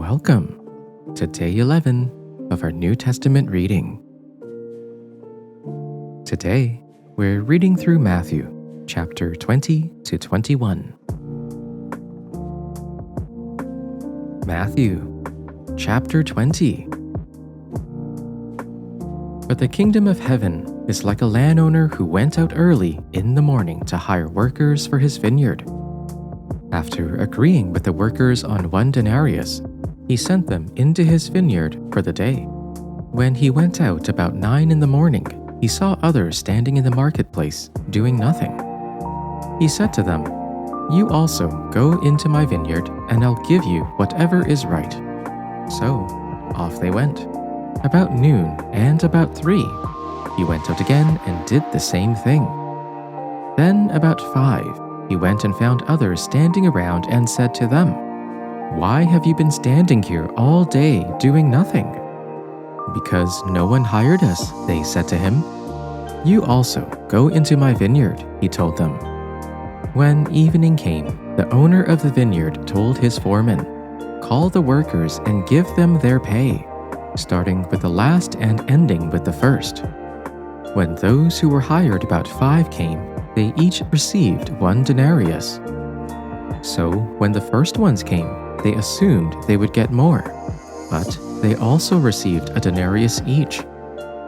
Welcome to day 11 of our New Testament reading. Today, we're reading through Matthew chapter 20 to 21. Matthew chapter 20. But the kingdom of heaven is like a landowner who went out early in the morning to hire workers for his vineyard. After agreeing with the workers on 1 denarius, he sent them into his vineyard for the day. When he went out about 9 in the morning, he saw others standing in the marketplace, doing nothing. He said to them, "You also go into my vineyard, and I'll give you whatever is right." So off they went. About noon and about 3, he went out again and did the same thing. Then about 5, he went and found others standing around and said to them, "Why have you been standing here all day doing nothing?" "Because no one hired us," they said to him. "You also go into my vineyard," he told them. When evening came, the owner of the vineyard told his foreman, "Call the workers and give them their pay, starting with the last and ending with the first." When those who were hired about 5 came, they each received 1 denarius. So when the first ones came, they assumed they would get more, but they also received a denarius each.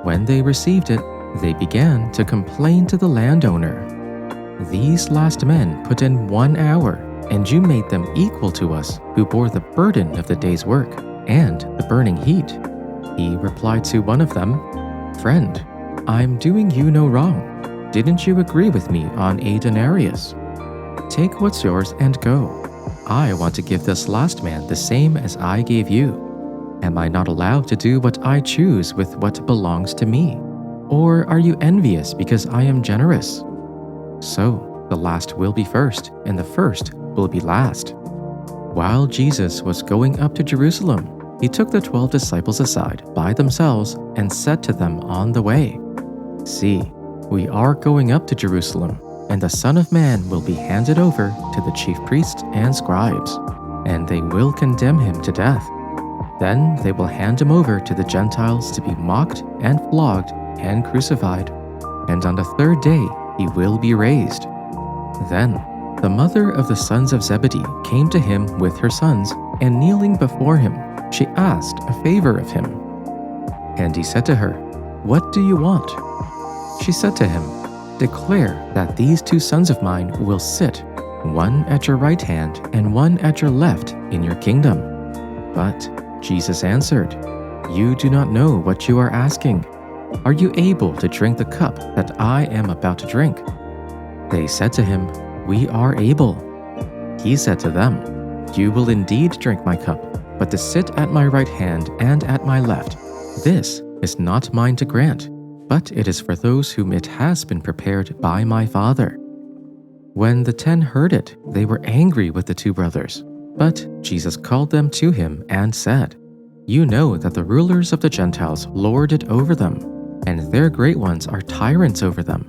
When they received it, they began to complain to the landowner. "These last men put in 1 hour, and you made them equal to us who bore the burden of the day's work and the burning heat." He replied to one of them, "Friend, I'm doing you no wrong. Didn't you agree with me on a denarius? Take what's yours and go. I want to give this last man the same as I gave you. Am I not allowed to do what I choose with what belongs to me? Or are you envious because I am generous?" So the last will be first, and the first will be last. While Jesus was going up to Jerusalem, he took the 12 disciples aside by themselves and said to them on the way, "See, we are going up to Jerusalem, and the Son of Man will be handed over to the chief priests and scribes, and they will condemn him to death. Then they will hand him over to the Gentiles to be mocked and flogged and crucified, and on the 3rd day he will be raised." Then the mother of the sons of Zebedee came to him with her sons, and kneeling before him, she asked a favor of him. And he said to her, "What do you want?" She said to him, "Declare that these 2 sons of mine will sit, one at your right hand and one at your left in your kingdom." But Jesus answered, "You do not know what you are asking. Are you able to drink the cup that I am about to drink?" They said to him, "We are able." He said to them, "You will indeed drink my cup, but to sit at my right hand and at my left, this is not mine to grant, but it is for those whom it has been prepared by my Father." When the 10 heard it, they were angry with the 2 brothers. But Jesus called them to him and said, "You know that the rulers of the Gentiles lord it over them, and their great ones are tyrants over them.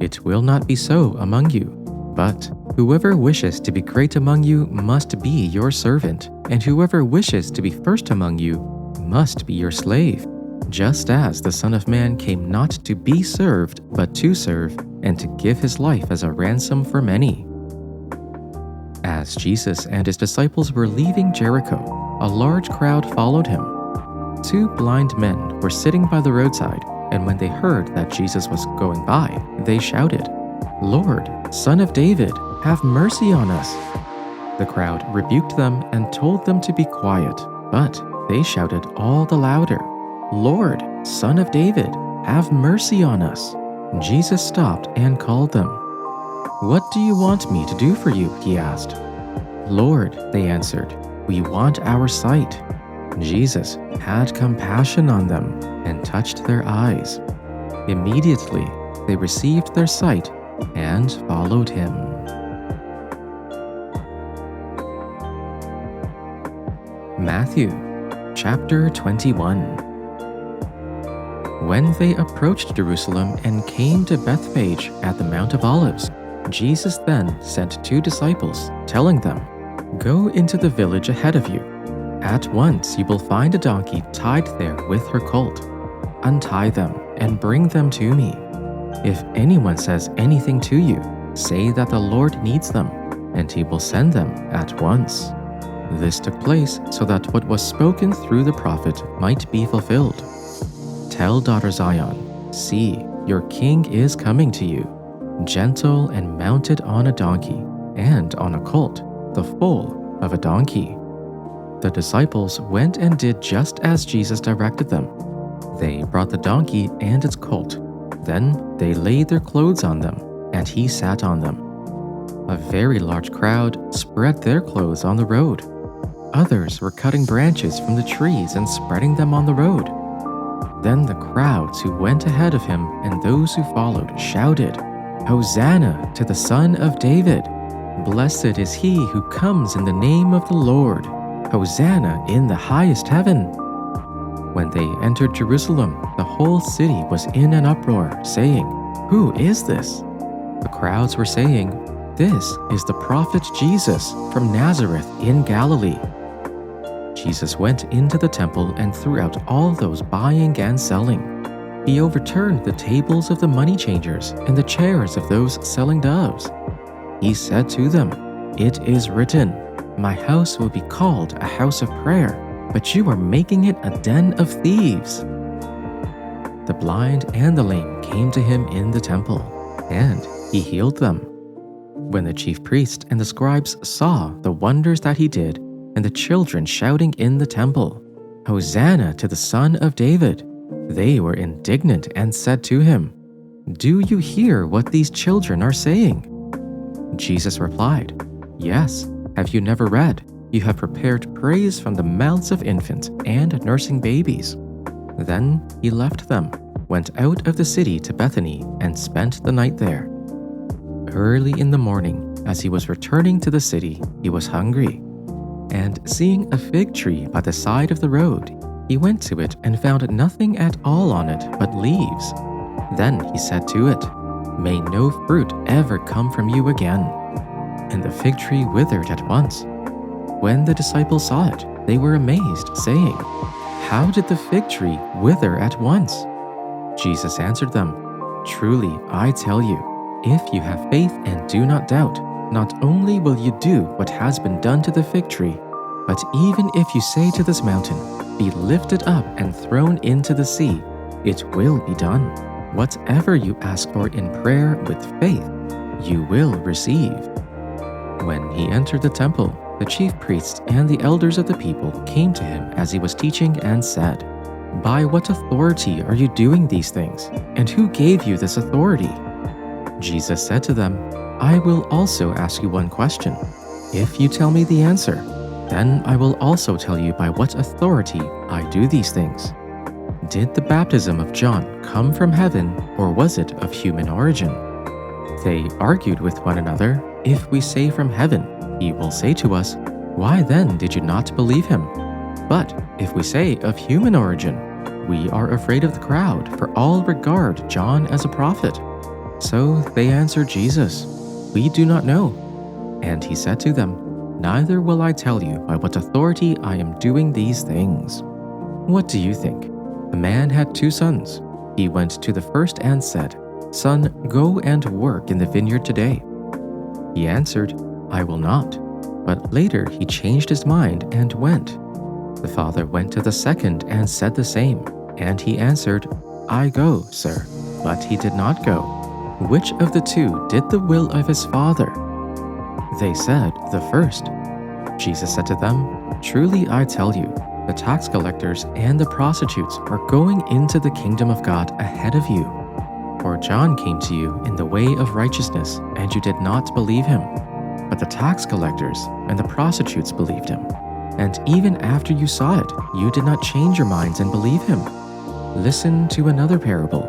It will not be so among you. But whoever wishes to be great among you must be your servant, and whoever wishes to be first among you must be your slave. Just as the Son of Man came not to be served, but to serve, and to give his life as a ransom for many." As Jesus and his disciples were leaving Jericho, a large crowd followed him. 2 blind men were sitting by the roadside, and when they heard that Jesus was going by, they shouted, "Lord, Son of David, have mercy on us." The crowd rebuked them and told them to be quiet, but they shouted all the louder, "Lord, Son of David, have mercy on us." Jesus stopped and called them. "What do you want me to do for you?" he asked. "Lord," they answered, "we want our sight." Jesus had compassion on them and touched their eyes. Immediately, they received their sight and followed him. Matthew chapter 21. When they approached Jerusalem and came to Bethphage at the Mount of Olives, Jesus then sent 2 disciples, telling them, "Go into the village ahead of you, At once you will find a donkey tied there with her colt. Untie them and bring them to me. If anyone says anything to you, say that the Lord needs them, and he will send them at once." This took place so that what was spoken through the prophet might be fulfilled. "Tell daughter Zion, see, your king is coming to you, gentle and mounted on a donkey, and on a colt, the foal of a donkey." The disciples went and did just as Jesus directed them. They brought the donkey and its colt. Then they laid their clothes on them, and he sat on them. A very large crowd spread their clothes on the road. Others were cutting branches from the trees and spreading them on the road. Then the crowds who went ahead of him and those who followed shouted, "Hosanna to the Son of David! Blessed is he who comes in the name of the Lord! Hosanna in the highest heaven!" When they entered Jerusalem, the whole city was in an uproar, saying, "Who is this?" The crowds were saying, "This is the prophet Jesus from Nazareth in Galilee." Jesus went into the temple and threw out all those buying and selling. He overturned the tables of the money changers and the chairs of those selling doves. He said to them, "It is written, 'My house will be called a house of prayer,' but you are making it a den of thieves." The blind and the lame came to him in the temple, and he healed them. When the chief priest and the scribes saw the wonders that he did, and the children shouting in the temple, "Hosanna to the Son of David," they were indignant and said to him, "Do you hear what these children are saying?" Jesus replied, "Yes, have you never read, 'You have prepared praise from the mouths of infants and nursing babies'?" Then he left them, went out of the city to Bethany, and spent the night there. Early in the morning, as he was returning to the city, he was hungry. And seeing a fig tree by the side of the road, he went to it and found nothing at all on it but leaves. Then he said to it, "May no fruit ever come from you again." And the fig tree withered at once. When the disciples saw it, they were amazed, saying, "How did the fig tree wither at once?" Jesus answered them, "Truly, I tell you, if you have faith and do not doubt, not only will you do what has been done to the fig tree, but even if you say to this mountain, 'Be lifted up and thrown into the sea,' it will be done. Whatever you ask for in prayer with faith, you will receive." When he entered the temple, the chief priests and the elders of the people came to him as he was teaching and said, "By what authority are you doing these things? And who gave you this authority?" Jesus said to them, "I will also ask you one question. If you tell me the answer, then I will also tell you by what authority I do these things. Did the baptism of John come from heaven, or was it of human origin?" They argued with one another, "If we say from heaven, he will say to us, 'Why then did you not believe him?' But if we say of human origin, we are afraid of the crowd, for all regard John as a prophet." So they answered Jesus, "We do not know." And he said to them, "Neither will I tell you by what authority I am doing these things. What do you think? A man had 2 sons. He went to the first and said, 'Son, go and work in the vineyard today.' He answered, 'I will not.' But later he changed his mind and went. The father went to the second and said the same. And he answered, 'I go, sir.' But he did not go. Which of the 2 did the will of his father?" They said, "The first." Jesus said to them, "Truly I tell you, the tax collectors and the prostitutes are going into the kingdom of God ahead of you. For John came to you in the way of righteousness, and you did not believe him. But the tax collectors and the prostitutes believed him. And even after you saw it, you did not change your minds and believe him. Listen to another parable.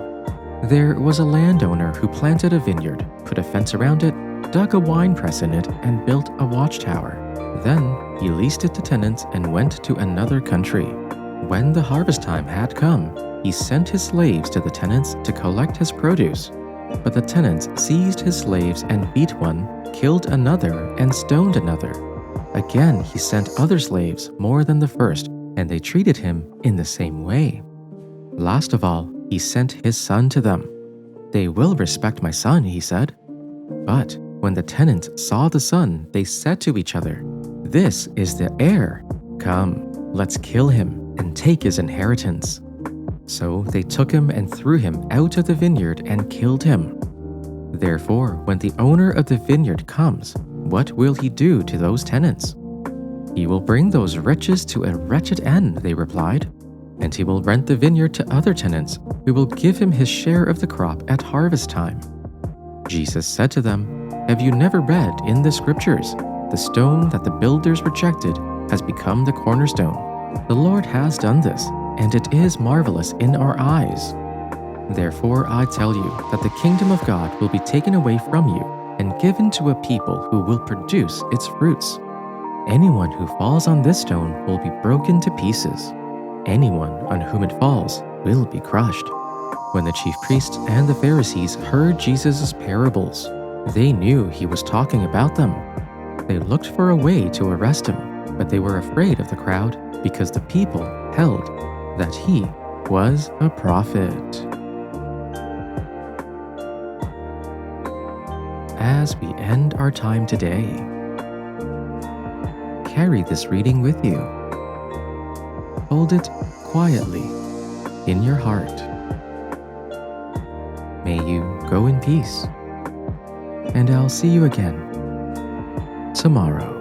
There was a landowner who planted a vineyard, put a fence around it, dug a winepress in it, and built a watchtower. Then he leased it to tenants and went to another country. When the harvest time had come, he sent his slaves to the tenants to collect his produce. But the tenants seized his slaves and beat one, killed another, and stoned another. Again, he sent other slaves more than the first, and they treated him in the same way. Last of all, he sent his son to them. They will respect my son, he said. But when the tenants saw the son, they said to each other, "This is the heir. Come, let's kill him and take his inheritance." So they took him and threw him out of the vineyard and killed him. Therefore, when the owner of the vineyard comes, what will he do to those tenants? "He will bring those wretches to a wretched end," they replied, "and he will rent the vineyard to other tenants who will give him his share of the crop at harvest time." Jesus said to them, "Have you never read in the scriptures, 'The stone that the builders rejected has become the cornerstone'? The Lord has done this, and it is marvelous in our eyes. Therefore I tell you that the kingdom of God will be taken away from you and given to a people who will produce its fruits. Anyone who falls on this stone will be broken to pieces. Anyone on whom it falls will be crushed." When the chief priests and the Pharisees heard Jesus' parables, they knew he was talking about them. They looked for a way to arrest him, but they were afraid of the crowd because the people held that he was a prophet. As we end our time today, carry this reading with you. Hold it quietly in your heart. May you go in peace, and I'll see you again tomorrow.